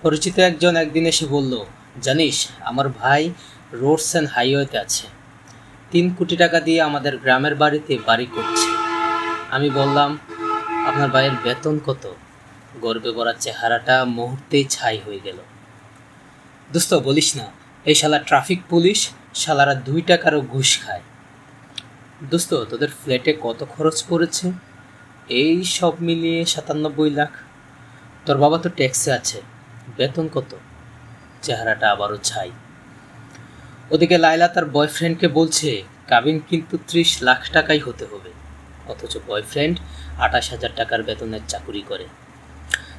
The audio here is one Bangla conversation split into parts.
পরিচিত একজন একদিন এসে বলল, জানিস আমার ভাই রোডস অ্যান্ড হাইওয়েতে আছে, 3 কোটি টাকা দিয়ে আমাদের গ্রামের বাড়িতে বাড়ি করছে। আমি বললাম, আপনার ভাইয়ের বেতন কত? গর্বে ভরা চেহারাটা মুহূর্তেই ছাই হয়ে গেল। দোস্ত বলিস না, এই শালা ট্রাফিক পুলিশ, শালারা 2 টাকারও ঘুষ খায়। দোস্ত তোদের ফ্ল্যাটে কত খরচ পড়েছে? এই সব মিলিয়ে 97 লাখ। তোর বাবা তো ট্যাক্সে আছে, বেতন কত? চেহারাটা আবারও ছাই। ওদিকে লায়লা তার বয়ফ্রেন্ডকে বলছে কাবিন কিন্তু 30 লাখ টাকাই হতে হবে, অথচ বয়ফ্রেন্ড 28,000 টাকার বেতনের চাকুরি করে।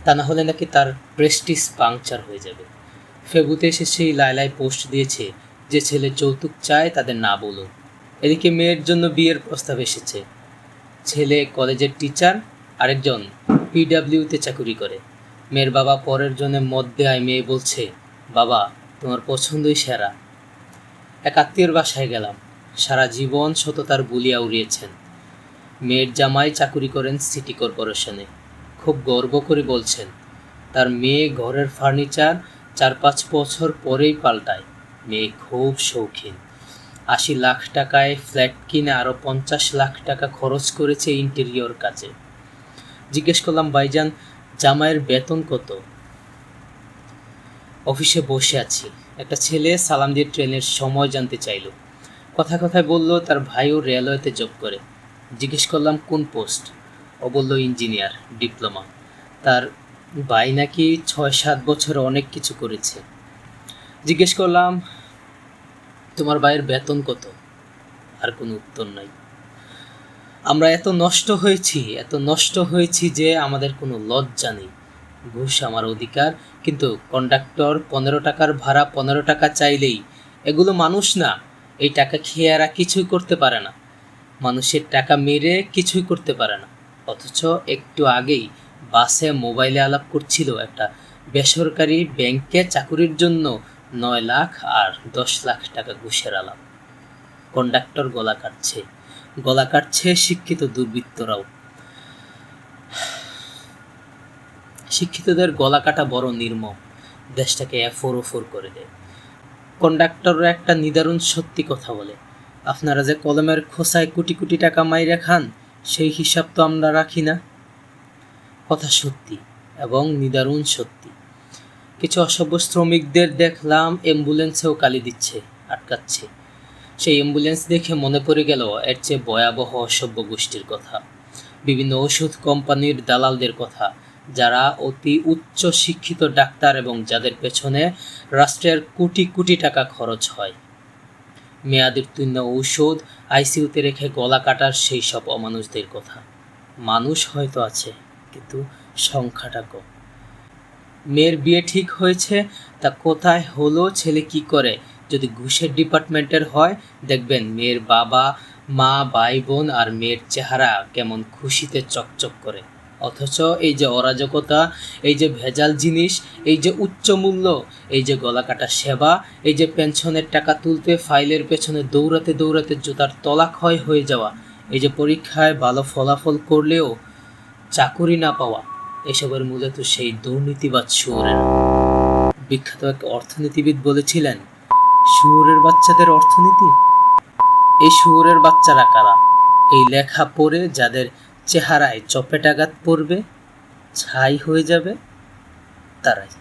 তা না হলে নাকি তার প্রেস্টিজ পাংচার হয়ে যাবে। ফেবুতে এসে সেই লায়লায় পোস্ট দিয়েছে, যে ছেলে যৌতুক চায় তাদের না বলুন। এদিকে মেয়ের জন্য বিয়ের প্রস্তাব এসেছে। ছেলে কলেজের টিচার, আরেকজন পিডাব্লিউতে চাকুরি করে। মেয়ের বাবা পরের জন্য মত দেয়। মেয়ে বলছে, বাবা তোমার পছন্দই সেরা। এক আত্মীয়র বাসায় গেলাম, সারা জীবন সততার বুলিয়া উড়িয়েছেন। মেয়ের জামাই চাকুরি করেন সিটি কর্পোরেশনে। খুব গর্ব করে বলছেন, তার মেয়ে ঘরের ফার্নিচার 4-5 বছর পরেই পাল্টায়। মেয়ে খুব শৌখিন, 80 লাখ টাকায় ফ্ল্যাট কিনে আরও 50 লাখ টাকা খরচ করেছে ইন্টেরিয়র কাজে। জিজ্ঞেস করলাম, ভাইজান জামাইয়ের বেতন কত? অফিসে বসে আছি, একটা ছেলে সালাম দিয়ে ট্রেনের সময় জানতে চাইল। কথায় কথায় বলল তার ভাইও রেলওয়েতে জব করে। জিজ্ঞেস করলাম কোন পোস্ট? ও বলল ইঞ্জিনিয়ার, ডিপ্লোমা। তার ভাই নাকি 6-7 বছর অনেক কিছু করেছে। জিজ্ঞেস করলাম, তোমার ভাইয়ের বেতন কত? আর কোনো উত্তর নাই। আমরা এত নষ্ট হয়েছি যে আমাদের কোনো লজ্জা নেই। ঘুষ আমার অধিকার, কিন্তু কন্ডাক্টর 15 টাকার ভাড়া 15 টাকা চাইলেই, এগুলো মানুষ না। এই টাকা খেয়ে এরা কিছুই করতে পারে না, মানুষের টাকা মেরে কিছুই করতে পারে না। অথচ একটু আগেই বাসে মোবাইলে আলাপ করছিল একটা বেসরকারি ব্যাংকে চাকুরির জন্য 9 লাখ আর 10 লাখ টাকা ঘুষের আলাপ। কন্ডাক্টর গলা কাটছে শিক্ষিত দুর্বৃত্তরাও। শিক্ষিতদের গলা কাটা বড় নির্মম, দেশটাকে এফোর করে দেয়। কন্ডাক্টররা একটা নিদারুণ সত্যি কথা বলে, আপনারা যে কলমের খোসায় কোটি কোটি টাকা মাইরে খান, সেই হিসাব তো আমরা রাখি না। কথা সত্যি এবং নিদারুণ সত্যি। কিছু অসভ্য শ্রমিকদের দেখলাম অ্যাম্বুলেন্সেও গালি দিচ্ছে, আটকাচ্ছে। সেই অ্যাম্বুলেন্স দেখে মনে পড়ে গেল এর চেয়ে ভয়াবহ অসভ্য গোষ্ঠীর কথা, বিভিন্ন ওষুধ কোম্পানির দালালদের কথা, যারা অতি উচ্চ শিক্ষিত ডাক্তার এবং যাদের পেছনে রাষ্ট্রের কোটি কোটি টাকা খরচ হয়। মেয়াদোত্তীর্ণ ঔষধ আইসিইউতে রেখে গলা কাটার সেই সব অমানুষদের কথা। মানুষ হয়তো আছে, কিন্তু সংখ্যাটা কম। মেয়ের বিয়ে ঠিক হয়েছে, তা কোথায় হলো, ছেলে কি করে? যদি ঘুষের ডিপার্টমেন্টের হয়, দেখবেন মেয়ের বাবা মা ভাই বোন আর মেয়ের চেহারা কেমন খুশিতে চকচক করে। অথচ এই যে অরাজকতা, এই যে ভেজাল জিনিস, এই যে উচ্চ মূল্য, এই যে গলা কাটা সেবা, এই যে পেনশনের টাকা তুলতে ফাইলের পেছনে দৌড়াতে দৌড়াতে জুতার তলা ক্ষয় হয়ে যাওয়া, এই যে পরীক্ষায় ভালো ফলাফল করলেও চাকুরি না পাওয়া, এসবের মূলে তো সেই দুর্নীতিবাদ শুয়োরের। বিখ্যাত এক অর্থনীতিবিদ বলেছিলেন, শুয়োরের বাচ্চাদের অর্থনীতি। এই শুয়োরের বাচ্চারা কারা? এই লেখা পড়ে যাদের চেহারায় চপেটাঘাত পড়বে, ছাই হয়ে যাবে, তারাই।